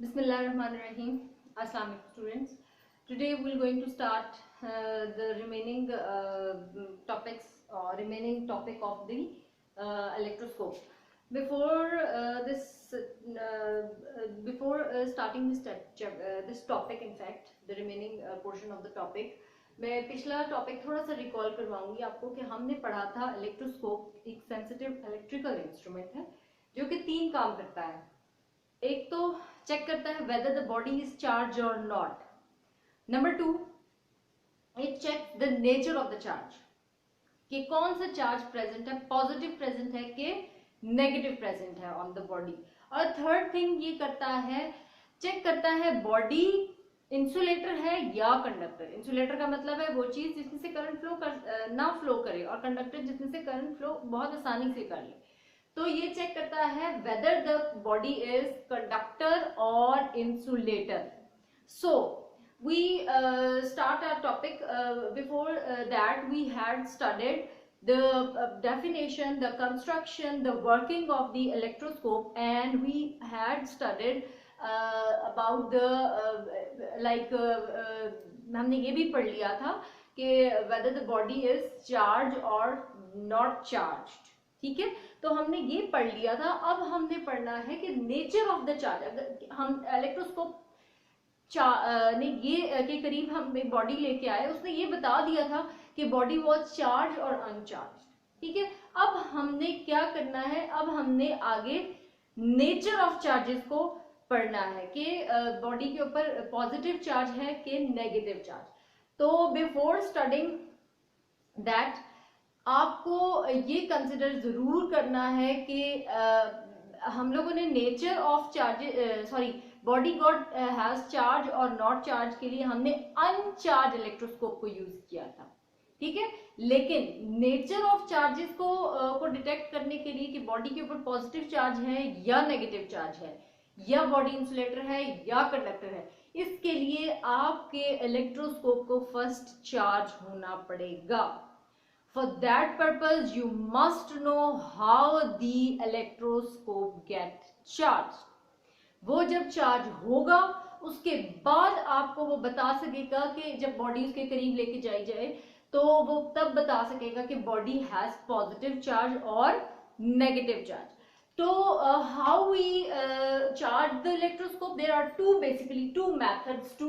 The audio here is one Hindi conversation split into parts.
Bismillahirrahmanirrahim. Assalamu alaikum students. Today we are going to start the remaining topics or remaining topic of the electroscope. Before starting this topic, in fact, the remaining portion of the topic, मैं पिछला टॉपिक थोड़ा सा रिकॉल करवाऊंगी आपको कि हमने पढ़ा था इलेक्ट्रोस्कोप एक सेंसिटिव इलेक्ट्रिकल इंस्ट्रूमेंट है जो कि 3 काम करता है। एक तो चेक करता है whether the body is charged or not. Number 2, it checks the nature of the charge, कि कौन सा चार्ज प्रेजेंट है, पॉजिटिव प्रेजेंट है कि नेगेटिव प्रेजेंट है ऑन द बॉडी। और थर्ड थिंग ये करता है, चेक करता है बॉडी इंसुलेटर है या कंडक्टर। इंसुलेटर का मतलब है वो चीज जिसमें से करंट ना फ्लो करे, और कंडक्टर जिसमें से करंट फ्लो बहुत आसानी से कर ले। तो ये चेक करता है whether the body is conductor और insulator. So we start our topic. Before that we had studied the definition, the construction, the working of the electroscope, and we had studied about the हमने ये भी पढ़ लिया था कि whether the body is charged or not charged। ठीक है, तो हमने ये पढ़ लिया था। अब हमने पढ़ना है कि नेचर ऑफ द चार्ज। अगर हम इलेक्ट्रोस्कोप ने ये के करीब हम बॉडी लेके आए, उसने ये बता दिया था कि बॉडी वॉज चार्ज और अनचार्ज। ठीक है, अब हमने क्या करना है, अब हमने आगे नेचर ऑफ चार्जेस को पढ़ना है कि बॉडी के ऊपर पॉजिटिव चार्ज है कि नेगेटिव चार्ज। तो बिफोर स्टडिंग दैट आपको ये कंसिडर जरूर करना है कि हम लोगों ने nature of charge body got has charge और नॉट चार्ज के लिए हमने अनचार्ज इलेक्ट्रोस्कोप को यूज किया था। ठीक है, लेकिन नेचर ऑफ चार्जेस को डिटेक्ट करने के लिए कि बॉडी के ऊपर पॉजिटिव चार्ज है या नेगेटिव चार्ज है, या बॉडी इंसुलेटर है या कंडक्टर है, इसके लिए आपके इलेक्ट्रोस्कोप को फर्स्ट चार्ज होना पड़ेगा। For that purpose you must know how the electroscope get charged. वो जब चार्ज होगा उसके बाद आपको वो बता सकेगा कि जब बॉडी उसके करीब लेके जाई जाए तो वो तब बता सकेगा कि बॉडी हैज पॉजिटिव चार्ज और नेगेटिव चार्ज। तो how we charge the electroscope, there are two methods to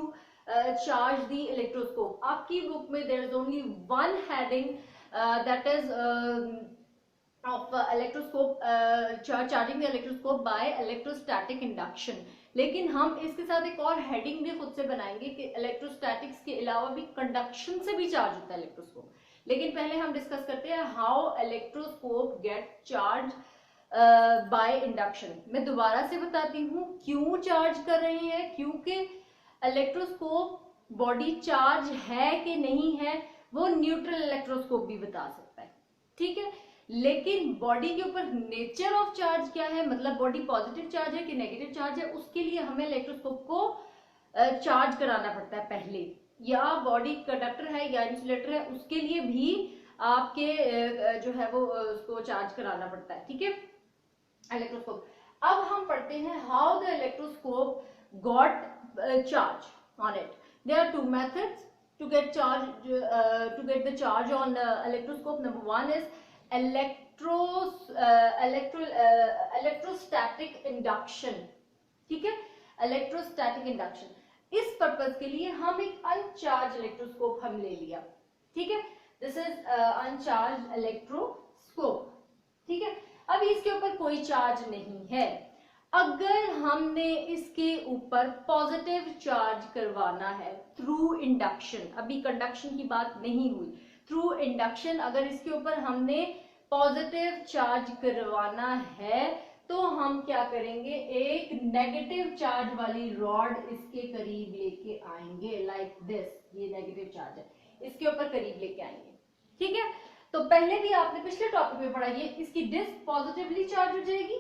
charge the electroscope. आपकी बुक में there is only one heading that is of electroscope, charging the electroscope by electrostatic induction। लेकिन हम इसके साथ एक और हेडिंग भी खुद से बनाएंगे कि इलेक्ट्रोस्टैटिक्स के अलावा भी कंडक्शन से भी चार्ज होता है इलेक्ट्रोस्कोप। लेकिन पहले हम डिस्कस करते हैं how electroscope gate charge by induction. मैं दोबारा से बताती हूँ क्यों चार्ज कर रहे हैं, क्योंकि इलेक्ट्रोस्कोप बॉडी चार्ज है कि नहीं है वो न्यूट्रल इलेक्ट्रोस्कोप भी बता सकता है। ठीक है, लेकिन बॉडी के ऊपर नेचर ऑफ चार्ज क्या है, मतलब बॉडी पॉजिटिव चार्ज है कि नेगेटिव चार्ज है, उसके लिए हमें इलेक्ट्रोस्कोप को चार्ज कराना पड़ता है पहले, या बॉडी कंडक्टर है या इंसुलेटर है उसके लिए भी आपके जो है वो उसको चार्ज कराना पड़ता है। ठीक है, इलेक्ट्रोस्कोप। अब हम पढ़ते हैं how the electroscope got charge on it. There are 2 methods to get the charge on electroscope. Number 1 is electrostatic induction। ठीक है, इलेक्ट्रोस्टैटिक इंडक्शन। इस पर्पस के लिए हम एक अनचार्ज इलेक्ट्रोस्कोप हम ले लिया। ठीक है, दिस इज अनचार्ज इलेक्ट्रोस्कोप। ठीक है, अभी इसके ऊपर कोई चार्ज नहीं है। अगर हमने इसके ऊपर पॉजिटिव चार्ज करवाना है थ्रू इंडक्शन, अभी कंडक्शन की बात नहीं हुई, थ्रू इंडक्शन अगर इसके ऊपर हमने पॉजिटिव चार्ज करवाना है तो हम क्या करेंगे, एक नेगेटिव चार्ज वाली रॉड इसके करीब लेके आएंगे, लाइक दिस। ये नेगेटिव चार्ज है, इसके ऊपर करीब लेके आएंगे। ठीक है, तो पहले भी आपने पिछले टॉपिक में पढ़ा, ये इसकी डिस्क पॉजिटिवली चार्ज हो जाएगी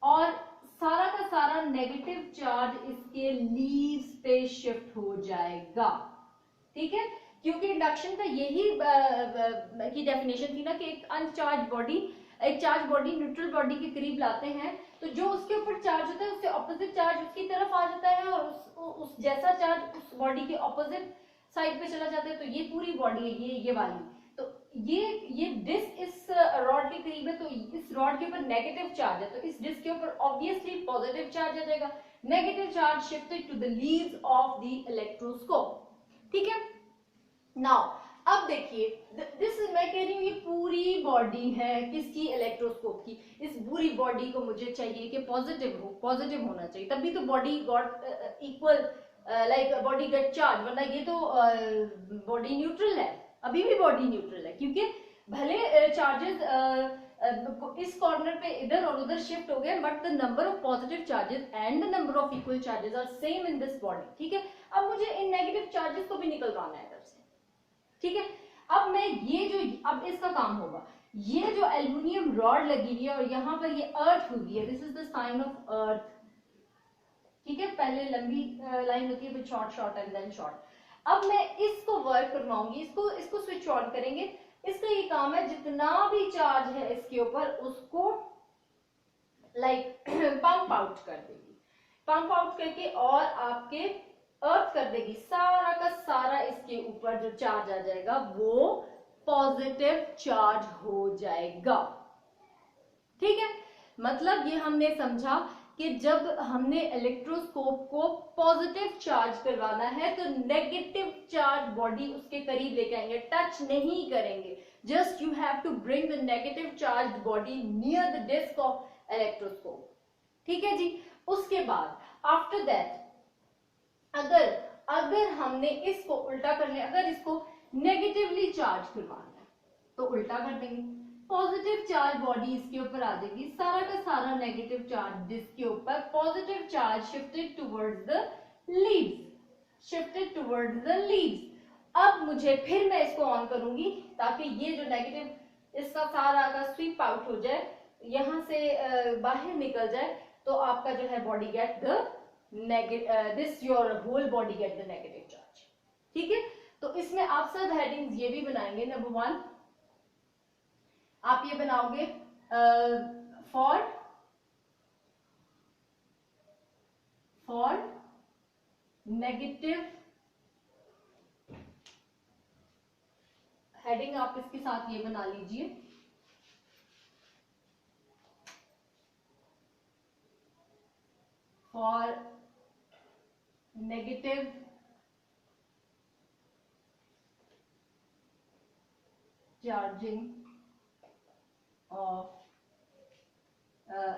और सारा का सारा नेगेटिव चार्ज इसके लीव्स पे शिफ्ट हो जाएगा। ठीक है, क्योंकि इंडक्शन का यही की डेफिनेशन थी ना कि एक अनचार्ज बॉडी एक चार्ज बॉडी न्यूट्रल बॉडी के करीब लाते हैं तो जो उसके ऊपर चार्ज होता है उससे ऑपोजिट चार्ज उसकी तरफ आ जाता है और उस जैसा चार्ज उस बॉडी के ऑपोजिट साइड पे चला जाता है। तो ये पूरी बॉडी है ये वाली। तो ये डिस्क इस रॉड के करीब है तो इस रॉड के ऊपर नेगेटिव चार्ज है तो इस डिस्क के ऊपर ऑब्वियसली पॉजिटिव चार्ज आ जाएगा। Negative charge shifted to the leaves of the electroscope. ठीक है। नाउ अब देखिए दिस मैं कह रही हूँ ये पूरी बॉडी है किसकी, इलेक्ट्रोस्कोप की। इस पूरी बॉडी को मुझे चाहिए कि पॉजिटिव होना चाहिए, तभी तो body got equal like body get charge, वरना ये तो बॉडी न्यूट्रल है, अभी भी बॉडी न्यूट्रल है क्योंकि भले चार्जेस इस कॉर्नर पे इधर और उधर शिफ्ट हो गए but the number of positive charges and the number of equal charges are same in this body. ठीक है। अब मुझे इन नेगेटिव चार्जेस को भी निकलवाना है इधर से। ठीक है। अब मैं ये जो अब इसका काम होगा, ये जो एल्युमिनियम रॉड लगी हुई है और यहाँ पर ये अर्थ हुई है, this is the sign of earth. ठीक है। पहले लंबी लाइन होती है फिर शॉर्ट एंड देन शॉर्ट। अब मैं इसको वर्क करवाऊंगी, इसको स्विच ऑन करेंगे। इसका ये काम है जितना भी चार्ज है इसके ऊपर उसको लाइक पंप आउट कर देगी, पंप आउट करके और आपके अर्थ कर देगी। सारा का सारा इसके ऊपर जो चार्ज आ जाएगा वो पॉजिटिव चार्ज हो जाएगा। ठीक है। मतलब ये हमने समझा कि जब हमने इलेक्ट्रोस्कोप को पॉजिटिव चार्ज करवाना है तो नेगेटिव चार्ज बॉडी उसके करीब लेके आएंगे, टच नहीं करेंगे। Just you have to bring the negative charge body near the disc of electroscope. ठीक है जी। उसके बाद आफ्टर दैट अगर हमने इसको उल्टा कर लिया, अगर इसको नेगेटिवली चार्ज करवाना है तो उल्टा कर देंगे, पॉजिटिव चार्ज बॉडी इसके ऊपर आ जाएगी, सारा का सारा नेगेटिव चार्ज डिस्क के ऊपर, positive charge shifted towards the leaves, अब मुझे फिर मैं इसको ऑन करूंगी ताकि ये जो नेगेटिव इसका सारा का स्वीप आउट हो जाए, यहां से बाहर निकल जाए, तो आपका जो है body get the this your whole body get the negative charge. ठीक है। तो इसमें आप सब हेडिंग्स ये भी बनाएंगे। नंबर 1 आप ये बनाओगे फॉर नेगेटिव, हेडिंग आप इसके साथ ये बना लीजिए, for negative charging of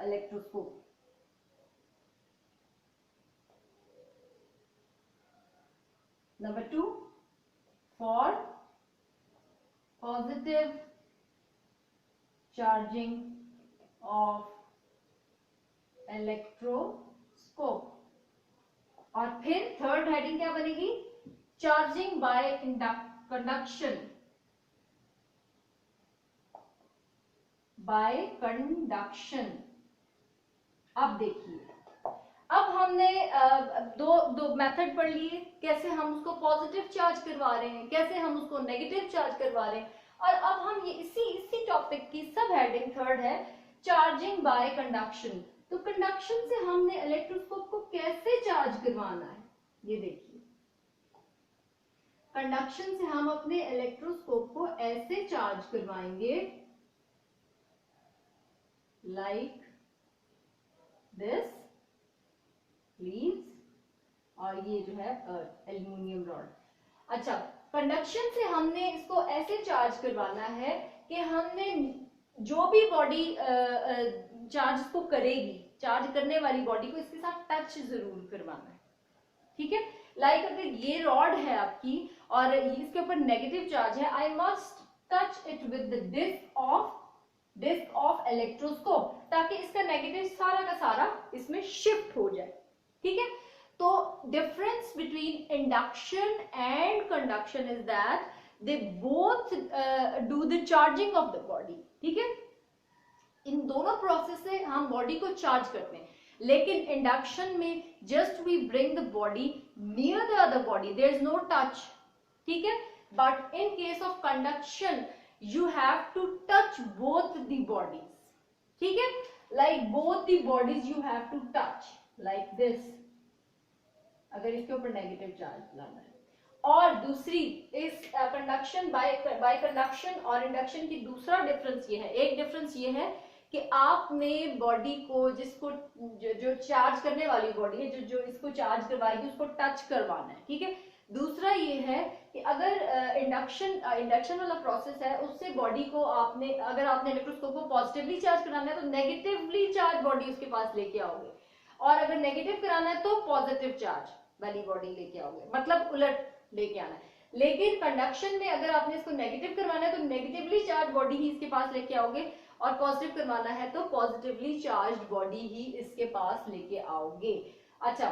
electroscope. Number 2 for positive charging of electroscope. और फिर थर्ड हेडिंग क्या बनेगी, charging by conduction, bye conduction. अब देखिए अब हमने दो मेथड पढ़ लिए, कैसे हम उसको पॉजिटिव चार्ज करवा रहे हैं, कैसे हम उसको नेगेटिव चार्ज करवा रहे हैं। और अब हम ये इसी टॉपिक की सब हेडिंग थर्ड है चार्जिंग बाय कंडक्शन। तो कंडक्शन से हमने इलेक्ट्रोस्कोप को कैसे चार्ज करवाना है, ये देखिए। कंडक्शन से हम अपने इलेक्ट्रोस्कोप को ऐसे चार्ज करवाएंगे like this leaves, और ये जो है एल्युमिनियम रॉड। अच्छा, कंडक्शन से हमने इसको ऐसे चार्ज करवाना है कि हमने जो भी बॉडी चार्ज को करेगी, चार्ज करने वाली बॉडी को इसके साथ टच जरूर करवाना है। ठीक है। लाइक अगर ये रॉड है आपकी और इसके ऊपर नेगेटिव चार्ज है, I must touch it with the disc of electroscope, ताकि इसका नेगेटिव सारा का सारा इसमें शिफ्ट हो जाए। ठीक है। तो difference between induction and conduction is that they both do the charging of the body. ठीक है। इन दोनों प्रोसेस से हम बॉडी को चार्ज करते हैं, लेकिन इंडक्शन में just we bring the body near the other body, there is no touch. ठीक है। But in case of conduction you have to touch both the bodies, ठीक है, like both the bodies you have to touch like this, अगर इसके ऊपर नेगेटिव चार्ज लाना है। और दूसरी इस कंडक्शन बाय कंडक्शन और इंडक्शन की दूसरा डिफरेंस ये है, एक डिफरेंस ये है कि आपने बॉडी को जिसको जो चार्ज करने वाली बॉडी है, जो इसको चार्ज करवाएगी उसको टच करवाना है, ठीक है। दूसरा ये है कि अगर इंडक्शन वाला प्रोसेस है उससे बॉडी को आपने, अगर आपने इलेक्ट्रोस्कोप को पॉजिटिवली चार्ज कराना है तो नेगेटिवली चार्ज बॉडी उसके पास लेके आओगे, और अगर नेगेटिव कराना है तो पॉजिटिव चार्ज वाली बॉडी लेके आओगे, मतलब उलट लेके आना है। लेकिन कंडक्शन में अगर आपने इसको नेगेटिव करवाना है तो नेगेटिवली चार्ज बॉडी ही इसके पास लेके आओगे, और पॉजिटिव करवाना है तो पॉजिटिवली चार्ज बॉडी ही इसके पास लेके आओगे। अच्छा,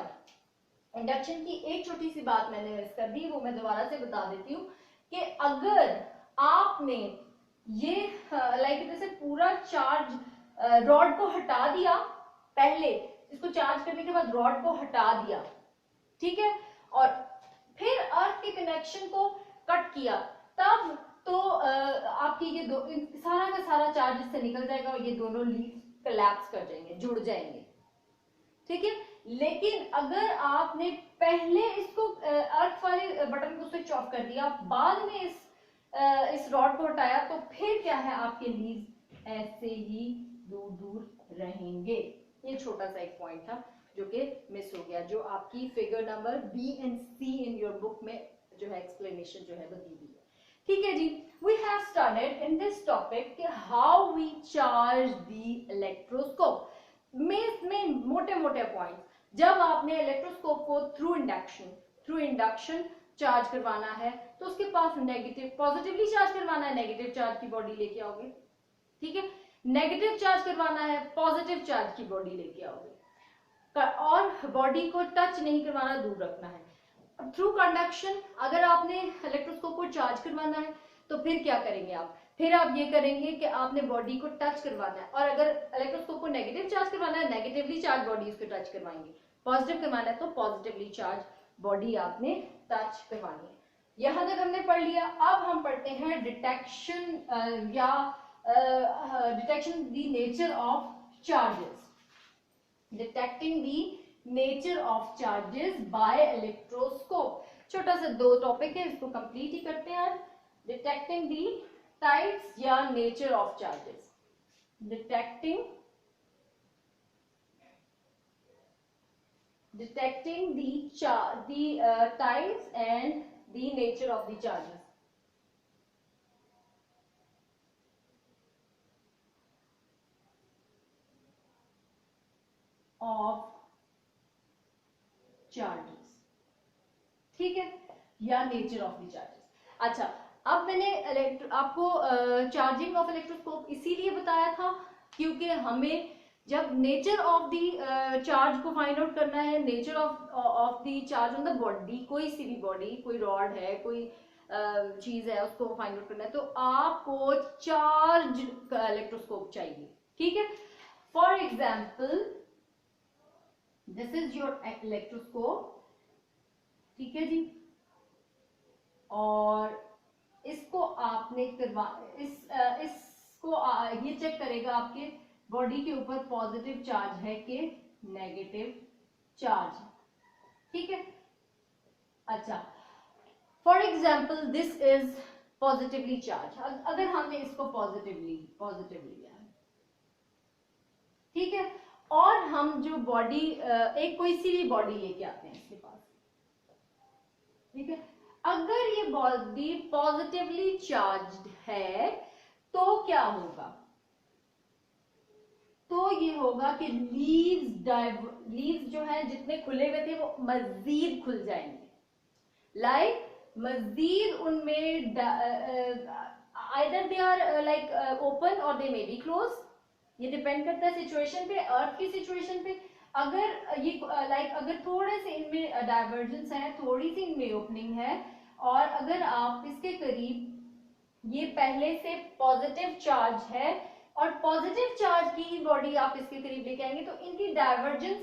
इंडक्शन की एक छोटी सी बात मैंने मिस कर दी, वो मैं दोबारा से बता देती हूँ कि अगर आपने ये लाइक जैसे पूरा चार्ज रॉड को हटा दिया, पहले इसको चार्ज करने के बाद रॉड को हटा दिया, ठीक है, और फिर अर्थ के कनेक्शन को कट किया, तब तो आपकी ये दो सारा का सारा चार्ज इससे निकल जाएगा और ये दोनों लीफ कोलैप्स कर जाएंगे, जुड़ जाएंगे, ठीक है। लेकिन अगर आपने पहले इसको अर्थ वाले बटन को स्विच ऑफ कर दिया, बाद में इस रॉड को हटाया, तो फिर क्या है, आपके लीव्स ऐसे ही दूर दूर रहेंगे। ये छोटा सा एक पॉइंट था जो कि मिस हो गया, जो आपकी figure number B and C in your book में जो है एक्सप्लेनेशन जो है वो दी हुई है, ठीक है जी। We have studied in this topic कि how we charge the electroscope में मोटे मोटे पॉइंट। जब आपने इलेक्ट्रोस्कोप को थ्रू इंडक्शन चार्ज करवाना है तो उसके पास नेगेटिव, पॉजिटिवली चार्ज करवाना है नेगेटिव चार्ज की बॉडी लेके आओगे, ठीक है। नेगेटिव चार्ज करवाना है पॉजिटिव चार्ज की बॉडी लेके आओगे, और बॉडी को टच नहीं करवाना, दूर रखना है। थ्रू कंडक्शन अगर आपने इलेक्ट्रोस्कोप को चार्ज करवाना है तो फिर क्या करेंगे आप, फिर आप ये करेंगे कि आपने बॉडी को टच करवाना है, और अगर इलेक्ट्रोस्कोप को नेगेटिव चार्ज करवाना है नेगेटिवली चार्ज बॉडी उसको टच करवाएंगे, पॉजिटिव करवाना है तो पॉजिटिवली चार्ज बॉडी आपने टच करवानी है। यहां तक हमने पढ़ लिया। अब हम पढ़ते हैं डिटेक्शन या detection the nature of charges, detecting the nature of charges by electroscope. छोटा सा दो टॉपिक है, इसको कंप्लीट ही करते हैं आज। डिटेक्टिंग द टाइप्स या nature of charges, detecting the types and the nature of the charges. Of charges, ठीक है, या नेचर ऑफ द चार्जेस। अच्छा, अब मैंने आपको चार्जिंग ऑफ इलेक्ट्रोस्कोप इसीलिए बताया था क्योंकि हमें जब नेचर ऑफ द चार्ज को फाइंड आउट करना है, nature of the charge on the body, कोई सी भी बॉडी, कोई रॉड है, कोई चीज है, उसको फाइंड आउट करना है, तो आपको चार्ज इलेक्ट्रोस्कोप चाहिए, ठीक है। For example this is your electroscope, ठीक है जी, और इसको आपने इसको ये चेक करेगा आपके बॉडी के ऊपर पॉजिटिव चार्ज है कि नेगेटिव चार्ज है, ठीक है। अच्छा, for example this is positively charge, अगर हमने इसको पॉजिटिवली लिया है, ठीक है, और हम जो बॉडी एक कोई सी भी बॉडी लेके आते हैं इसके पास, ठीक है, अगर ये बॉडी पॉजिटिवली चार्ज्ड है तो क्या होगा, तो ये होगा कि लीव्स जो है जितने खुले हुए थे वो मजीद खुल जाएंगे, लाइक मजीद उनमें either they are like open और दे मे बी क्लोज, ये डिपेंड करता है सिचुएशन पे, अर्थ की सिचुएशन पे। अगर ये अगर थोड़े से इनमें डाइवर्जेंस है, थोड़ी सी इनमें ओपनिंग है, और अगर आप इसके करीब ये पहले से पॉजिटिव चार्ज है और पॉजिटिव चार्ज की ही बॉडी आप इसके करीब लेके आएंगे तो इनकी डाइवर्जेंस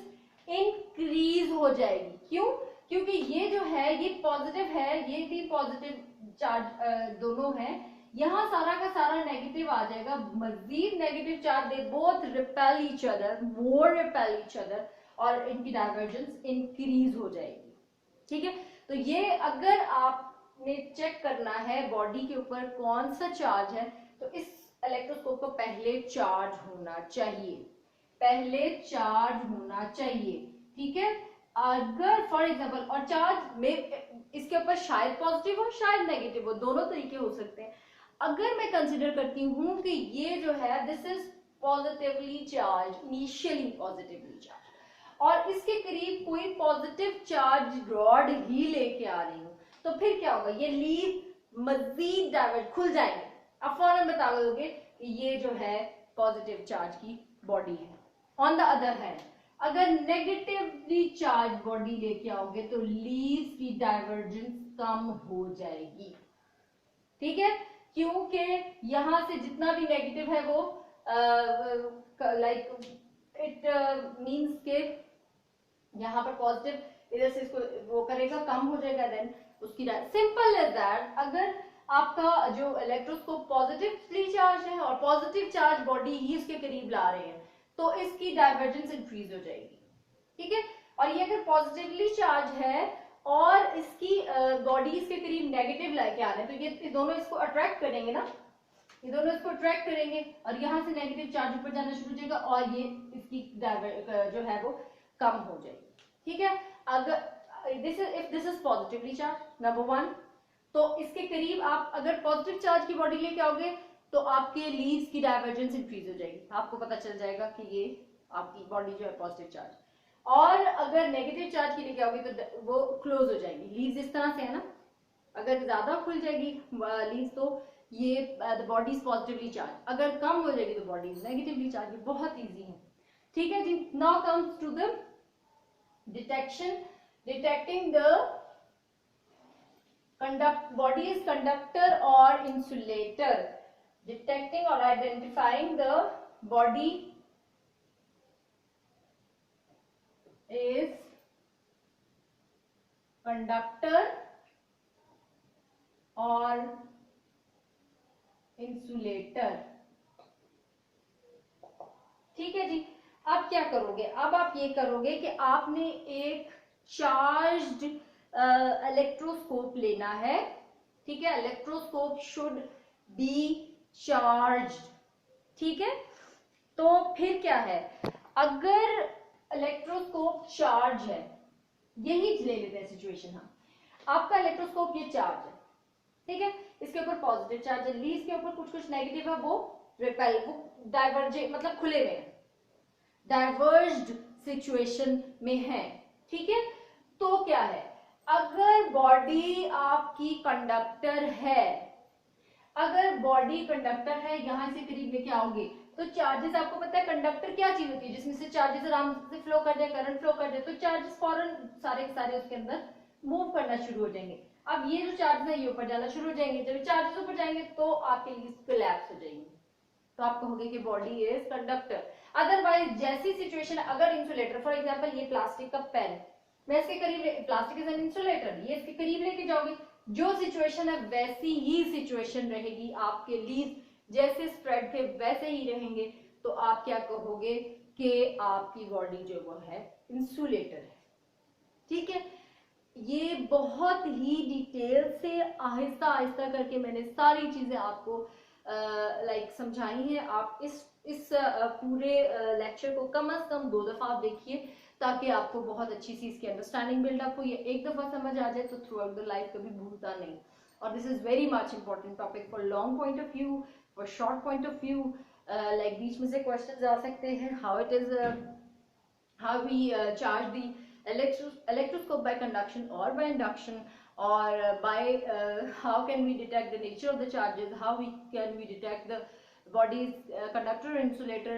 इंक्रीज हो जाएगी। क्यों? क्योंकि ये जो है ये पॉजिटिव है, ये भी पॉजिटिव चार्ज दोनों है, यहाँ सारा का सारा नेगेटिव आ जाएगा, मजीद negative charge, they both repel each other, more repel each other, और इनकी डाइवर्जेंस इंक्रीज हो जाएगी। ठीक है, तो ये अगर आपने चेक करना है बॉडी के ऊपर कौन सा चार्ज है, तो इस इलेक्ट्रोस्कोप को पहले चार्ज होना चाहिए, पहले चार्ज होना चाहिए। ठीक है, अगर फॉर एग्जांपल, और चार्ज में इसके ऊपर शायद पॉजिटिव हो शायद नेगेटिव हो, दोनों तरीके हो सकते हैं। अगर मैं कंसिडर करती हूं कि ये जो है this is positively charge, initially positively charge, और इसके करीब कोई पॉजिटिव चार्ज रॉड ही लेके आ रही हूँ, तो फिर क्या होगा, ये लीव मजीद डाइवर्ट खुल जाएंगे। अब फौरन बता दोगे कि ये जो है पॉजिटिव चार्ज की बॉडी है। ऑन द अदर हैंड, अगर नेगेटिवली चार्ज बॉडी लेके आओगे तो लीव्स की डाइवर्जेंस कम हो जाएगी। ठीक है, क्योंकि यहां से जितना भी नेगेटिव है वो लाइक इट मींस के यहाँ पर पॉजिटिव इधर से इसको वो करेगा, कम हो जाएगा, देन उसकी सिंपल एज दैट। अगर आपका जो इलेक्ट्रोस्कोप पॉजिटिवली चार्ज है और पॉजिटिव चार्ज बॉडी ही इसके करीब ला रहे हैं, तो इसकी डाइवर्जेंस इंक्रीज हो जाएगी। ठीक है, और ये अगर पॉजिटिवली चार्ज है और इसकी बॉडी इसके करीब नेगेटिव लेके आ रहे हैं, तो ये दोनों इसको अट्रैक्ट करेंगे ना, ये दोनों इसको अट्रैक्ट करेंगे, और यहाँ से नेगेटिव चार्ज ऊपर जाना शुरू हो जाएगा, और ये इसकी जो है वो कम हो जाएगी। ठीक है, अगर if this is positively charge number 1, तो इसके करीब आप अगर पॉजिटिव चार्ज की बॉडी लेके आओगे तो आपके लीव्स की डाइवर्जेंस इंक्रीज हो जाएगी, आपको पता चल जाएगा कि ये आपकी बॉडी जो है पॉजिटिव चार्ज। और अगर नेगेटिव चार्ज की लेके आओगे तो वो क्लोज हो जाएंगी, लीव्स इस तरह से है ना, अगर ज्यादा खुल जाएगी लीव्स तो ये the body is positively charge, अगर कम हो जाएगी तो बॉडी इज नेगेटिवली चार्ज। बहुत इजी है। ठीक है जी, now comes to the detecting the body is conductor or insulator, detecting or identifying the body is conductor or insulator। ठीक है जी, अब क्या करोगे, अब आप ये करोगे कि आपने एक चार्ज्ड इलेक्ट्रोस्कोप लेना है। ठीक है, इलेक्ट्रोस्कोप शुड बी चार्ज्ड। ठीक है, तो फिर क्या है, अगर इलेक्ट्रोस्कोप चार्ज है, यही ले लेते हैं सिचुएशन हम, आपका इलेक्ट्रोस्कोप ये चार्ज है, ठीक है, इसके ऊपर पॉजिटिव चार्ज है, लीज के ऊपर कुछ कुछ नेगेटिव है, वो रिपेल, वो डाइवर्जे मतलब खुले में, डाइवर्ज्ड सिचुएशन में है। ठीक है, तो क्या है, अगर बॉडी आपकी कंडक्टर है, अगर बॉडी कंडक्टर है, यहां से करीब लेके आओगे तो चार्जेस, आपको पता है कंडक्टर क्या चीज होती है जिसमें से चार्जेस आराम से फ्लो कर जाए, करंट फ्लो कर जाए, तो चार्जेस फौरन सारे के सारे उसके अंदर मूव करना शुरू हो जाएंगे। अब ये जो चार्जेस है ये ऊपर जाना शुरू हो जाएंगे, जब चार्जेस ऊपर जाएंगे तो आपके लिए कोलैप्स हो जाएंगे, तो आप कहोगे कि बॉडी इज कंडक्टर। अदरवाइज जैसी सिचुएशन, अगर इंसुलेटर फॉर एग्जांपल ये प्लास्टिक का पेन, मैं इसके करीब, प्लास्टिक इज एन इंसुलेटर, ये इसके करीब लेके जाओगे, जो सिचुएशन है वैसी ही सिचुएशन रहेगी, आपके लीज जैसे स्प्रेड थे वैसे ही रहेंगे, तो आप क्या कहोगे कि आपकी बॉडी जो वो है इंसुलेटर है। ठीक है, ये बहुत ही डिटेल से आहिस्ता आहिस्ता करके मैंने सारी चीजें आपको लाइक समझाई हैं। आप इस पूरे लेक्चर को कम से कम 2 दफा आप देखिए, ताकि आपको बहुत अच्छी सी इसकी अंडरस्टैंडिंग बिल्डअप हो। ये एक दफा समझ आ जाए तो थ्रू आउट द लाइफ कभी भूलता नहीं। और this is very much important topic for long point of view, for short point of view. Like बीच में से क्वेश्चन आ सकते हैं, how it is, how we charge the electroscope by conduction or by induction, or by how can we detect the nature of the charges, how can we detect the body's conductor or insulator,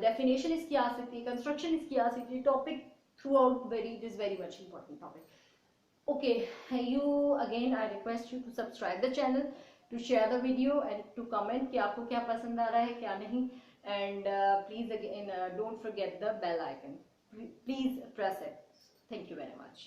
definition इसकी आ सकती है, construction इसकी आ सकती है, topic throughout it is very much important topic. Okay, you again I request you to subscribe the channel, to share the video and to comment कि आपको क्या पसंद आ रहा है क्या नहीं, and please again don't forget the bell icon, please press it. Thank you very much.